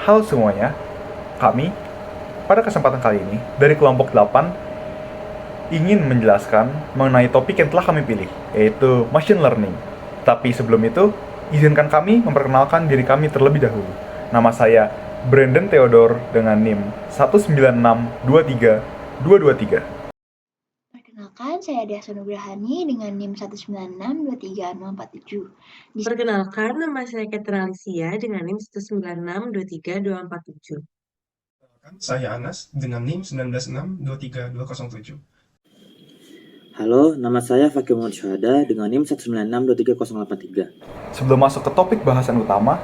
Halo semuanya, kami pada kesempatan kali ini dari kelompok 8 ingin menjelaskan mengenai topik yang telah kami pilih, yaitu machine learning. Tapi sebelum itu, izinkan kami memperkenalkan diri kami terlebih dahulu. Nama saya Brandon Theodore dengan NIM 196232223. Perkenalkan, saya Dias Nugrahani dengan NIM 196236047. Perkenalkan, nama saya Ketra Alicia dengan NIM 196232247. Saya Anas dengan NIM 196623207. Halo, nama saya Fakir Muhammad Syuhada dengan NIM 196238083. Sebelum masuk ke topik bahasan utama,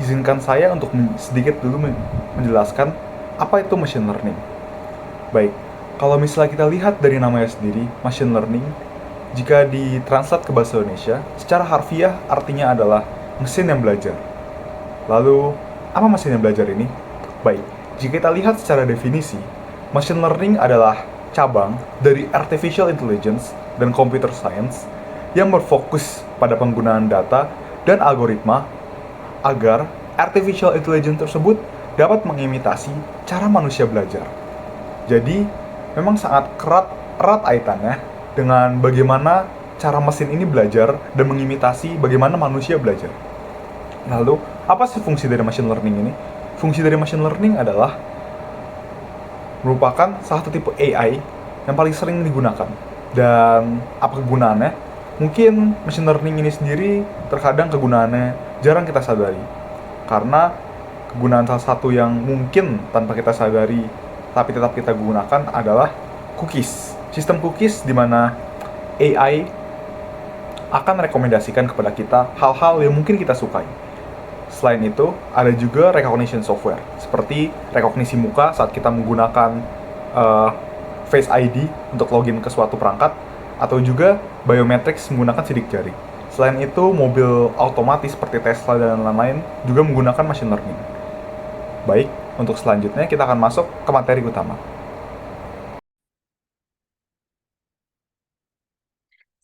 izinkan saya untuk sedikit dulu menjelaskan apa itu machine learning. Baik, kalau misalnya kita lihat dari namanya sendiri, machine learning, jika ditranslate ke bahasa Indonesia, secara harfiah artinya adalah mesin yang belajar. Lalu, apa mesin yang belajar ini? Baik, jika kita lihat secara definisi, machine learning adalah cabang dari artificial intelligence dan computer science yang berfokus pada penggunaan data dan algoritma agar artificial intelligence tersebut dapat mengimitasi cara manusia belajar. Jadi, memang sangat erat kaitannya dengan bagaimana cara mesin ini belajar dan mengimitasi bagaimana manusia belajar. Lalu, apa sih fungsi dari machine learning ini? Fungsi dari machine learning adalah merupakan salah satu tipe AI yang paling sering digunakan. Dan apa kegunaannya? Mungkin machine learning ini sendiri terkadang kegunaannya jarang kita sadari. Karena kegunaan salah satu yang mungkin tanpa kita sadari tapi tetap kita gunakan adalah cookies. Sistem cookies di mana AI akan merekomendasikan kepada kita hal-hal yang mungkin kita sukai. Selain itu, ada juga recognition software, seperti rekognisi muka saat kita menggunakan Face ID untuk login ke suatu perangkat, atau juga biometrics menggunakan sidik jari. Selain itu, mobil otomatis seperti Tesla dan lain-lain juga menggunakan machine learning. Baik, untuk selanjutnya kita akan masuk ke materi utama.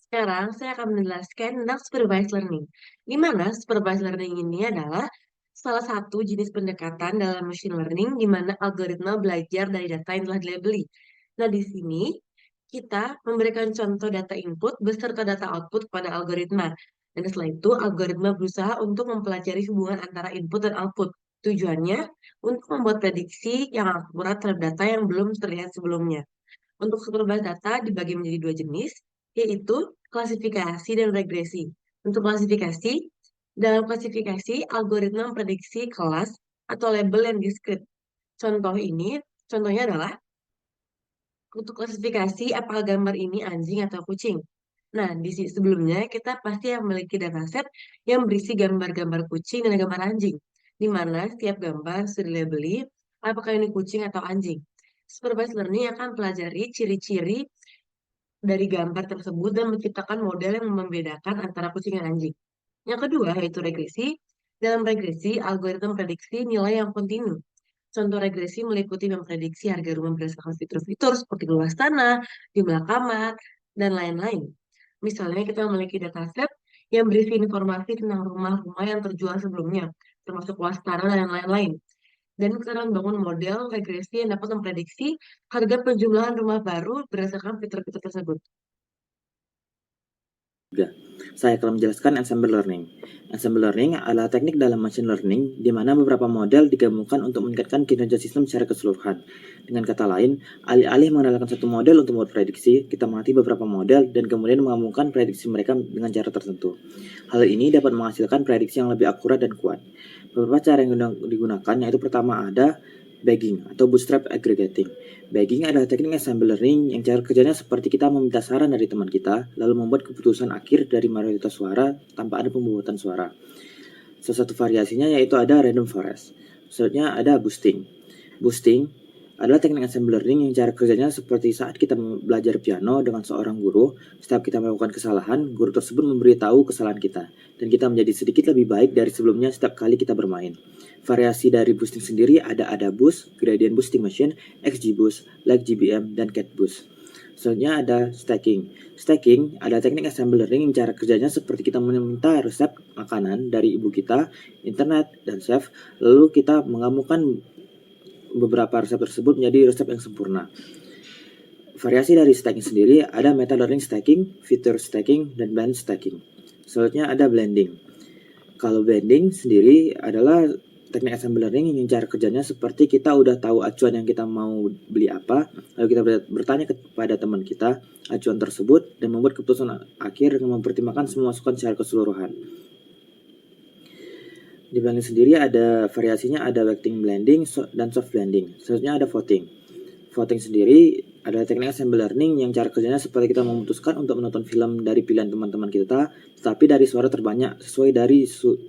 Sekarang saya akan menjelaskan tentang supervised learning, di mana supervised learning ini adalah salah satu jenis pendekatan dalam machine learning di mana algoritma belajar dari data yang telah dilabeli. Nah, di sini kita memberikan contoh data input beserta data output kepada algoritma. Dan setelah itu, algoritma berusaha untuk mempelajari hubungan antara input dan output. Tujuannya untuk membuat prediksi yang akurat terhadap data yang belum terlihat sebelumnya. Untuk supervised data dibagi menjadi dua jenis, yaitu klasifikasi dan regresi. Untuk klasifikasi, dalam klasifikasi, algoritma memprediksi kelas atau label yang diskrit. Contohnya adalah untuk klasifikasi apakah gambar ini anjing atau kucing. Nah, sebelumnya kita pasti memiliki dataset yang berisi gambar-gambar kucing dan gambar anjing, di mana setiap gambar sudah dilabeli apakah ini kucing atau anjing. Supervised learning akan pelajari ciri-ciri dari gambar tersebut dan menciptakan model yang membedakan antara kucing dan anjing. Yang kedua yaitu regresi. Dalam regresi, algoritma prediksi nilai yang kontinu. Contoh regresi meliputi memprediksi harga rumah berdasarkan fitur-fitur seperti luas tanah, jumlah kamar, dan lain-lain. Misalnya kita memiliki dataset yang berisi informasi tentang rumah-rumah yang terjual sebelumnya, termasuk luas tanah dan lain-lain. Dan kita membangun model regresi yang dapat memprediksi harga penjumlahan rumah baru berdasarkan fitur-fitur tersebut. Saya akan menjelaskan ensemble learning. Ensemble learning adalah teknik dalam machine learning di mana beberapa model digabungkan untuk meningkatkan kinerja sistem secara keseluruhan. Dengan kata lain, alih-alih mengandalkan satu model untuk membuat prediksi, kita mengatasi beberapa model dan kemudian menggabungkan prediksi mereka dengan cara tertentu. Hal ini dapat menghasilkan prediksi yang lebih akurat dan kuat. Beberapa cara yang digunakan yaitu pertama ada bagging atau bootstrap aggregating. Bagging adalah teknik ensemble learning yang cara kerjanya seperti kita meminta saran dari teman kita, lalu membuat keputusan akhir dari mayoritas suara tanpa ada pembuatan suara. Salah satu variasinya yaitu ada random forest. Selanjutnya ada boosting. Boosting adalah teknik ensemble learning yang cara kerjanya seperti saat kita belajar piano dengan seorang guru. Setiap kita melakukan kesalahan, guru tersebut memberitahu kesalahan kita, dan kita menjadi sedikit lebih baik dari sebelumnya setiap kali kita bermain. Variasi dari boosting sendiri ada boost, gradient boosting machine, XGBoost, like GBM, dan CatBoost. Selanjutnya ada stacking. Stacking adalah teknik assembly learning yang cara kerjanya seperti kita meminta resep makanan dari ibu kita, internet, dan chef, lalu kita menggabungkan beberapa resep tersebut menjadi resep yang sempurna. Variasi dari stacking sendiri ada meta learning stacking, feature stacking, dan blend stacking. Selanjutnya ada blending. Kalau blending sendiri adalah teknik assembly learning yang cara kerjanya seperti kita udah tahu acuan yang kita mau beli apa, lalu kita bertanya kepada teman kita acuan tersebut dan membuat keputusan akhir dengan mempertimbangkan semua masukan secara keseluruhan. Di blending sendiri ada variasinya, ada weighting blending dan soft blending. Selanjutnya ada voting. Voting sendiri adalah teknik assembly learning yang cara kerjanya seperti kita memutuskan untuk menonton film dari pilihan teman-teman kita, tetapi dari suara terbanyak sesuai dari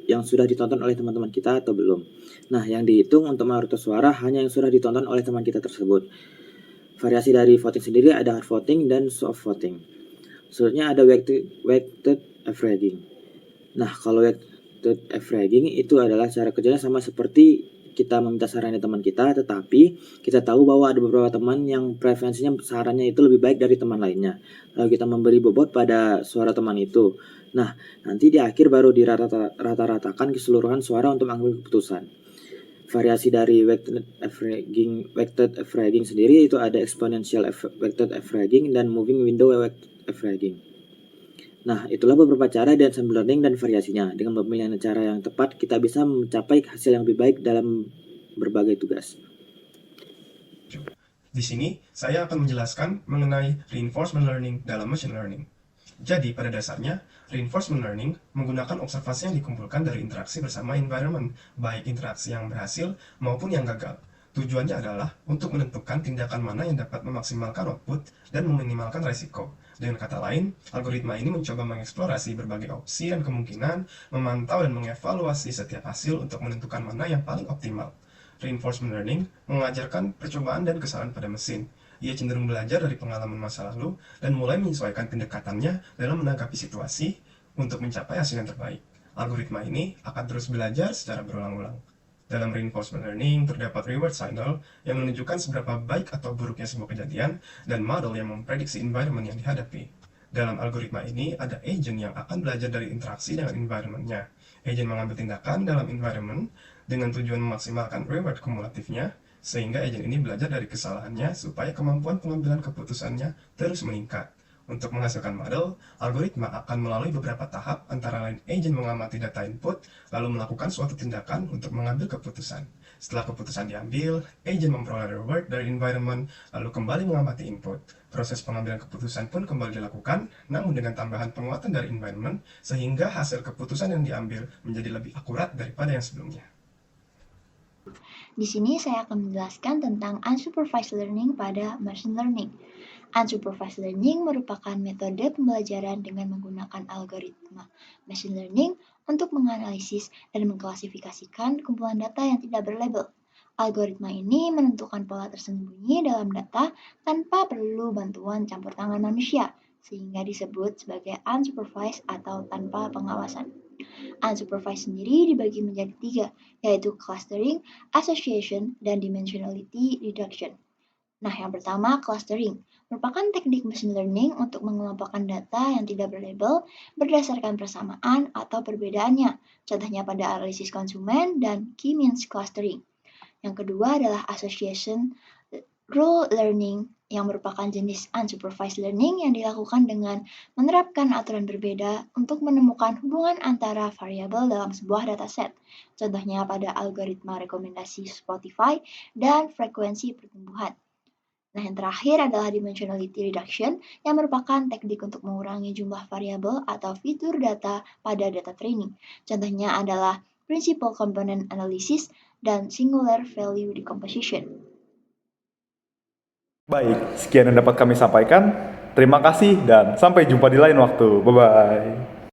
yang sudah ditonton oleh teman-teman kita atau belum. Nah, yang dihitung untuk mayoritas suara hanya yang sudah ditonton oleh teman kita tersebut. Variasi dari voting sendiri ada hard voting dan soft voting. Selanjutnya ada weighted averaging. Nah, kalau weighted averaging itu adalah cara kerjanya sama seperti kita meminta sarannya teman kita, tetapi kita tahu bahwa ada beberapa teman yang preferensinya sarannya itu lebih baik dari teman lainnya. Lalu kita memberi bobot pada suara teman itu. Nah, nanti di akhir baru dirata-ratakan keseluruhan suara untuk mengambil keputusan. Variasi dari weighted averaging sendiri itu ada exponential weighted averaging dan moving window weighted averaging. Nah, itulah beberapa cara di assembly learning dan variasinya. Dengan pemilihan cara yang tepat, kita bisa mencapai hasil yang lebih baik dalam berbagai tugas. Di sini, saya akan menjelaskan mengenai reinforcement learning dalam machine learning. Jadi, pada dasarnya, reinforcement learning menggunakan observasi yang dikumpulkan dari interaksi bersama environment, baik interaksi yang berhasil maupun yang gagal. Tujuannya adalah untuk menentukan tindakan mana yang dapat memaksimalkan output dan meminimalkan resiko. Dengan kata lain, algoritma ini mencoba mengeksplorasi berbagai opsi dan kemungkinan, memantau dan mengevaluasi setiap hasil untuk menentukan mana yang paling optimal. Reinforcement learning mengajarkan percobaan dan kesalahan pada mesin. Ia cenderung belajar dari pengalaman masa lalu dan mulai menyesuaikan pendekatannya dalam menanggapi situasi untuk mencapai hasil yang terbaik. Algoritma ini akan terus belajar secara berulang-ulang. Dalam reinforcement learning, terdapat reward signal yang menunjukkan seberapa baik atau buruknya sebuah kejadian dan model yang memprediksi environment yang dihadapi. Dalam algoritma ini, ada agent yang akan belajar dari interaksi dengan environment-nya. Agent mengambil tindakan dalam environment dengan tujuan memaksimalkan reward kumulatifnya, sehingga agent ini belajar dari kesalahannya supaya kemampuan pengambilan keputusannya terus meningkat. Untuk menghasilkan model, algoritma akan melalui beberapa tahap antara lain agent mengamati data input, lalu melakukan suatu tindakan untuk mengambil keputusan. Setelah keputusan diambil, agent memperoleh reward dari environment, lalu kembali mengamati input. Proses pengambilan keputusan pun kembali dilakukan, namun dengan tambahan penguatan dari environment, sehingga hasil keputusan yang diambil menjadi lebih akurat daripada yang sebelumnya. Di sini saya akan menjelaskan tentang unsupervised learning pada machine learning. Unsupervised learning merupakan metode pembelajaran dengan menggunakan algoritma machine learning untuk menganalisis dan mengklasifikasikan kumpulan data yang tidak berlabel. Algoritma ini menentukan pola tersembunyi dalam data tanpa perlu bantuan campur tangan manusia, sehingga disebut sebagai unsupervised atau tanpa pengawasan. Unsupervised sendiri dibagi menjadi 3, yaitu clustering, association, dan dimensionality reduction. Nah, yang pertama, clustering merupakan teknik machine learning untuk mengelompokkan data yang tidak berlabel berdasarkan persamaan atau perbedaannya, contohnya pada analisis konsumen dan key means clustering. Yang kedua adalah association rule learning yang merupakan jenis unsupervised learning yang dilakukan dengan menerapkan aturan berbeda untuk menemukan hubungan antara variabel dalam sebuah dataset, contohnya pada algoritma rekomendasi Spotify dan frekuensi pertumbuhan. Nah, yang terakhir adalah dimensionality reduction yang merupakan teknik untuk mengurangi jumlah variabel atau fitur data pada data training. Contohnya adalah principal component analysis dan singular value decomposition. Baik, sekian yang dapat kami sampaikan. Terima kasih dan sampai jumpa di lain waktu. Bye-bye.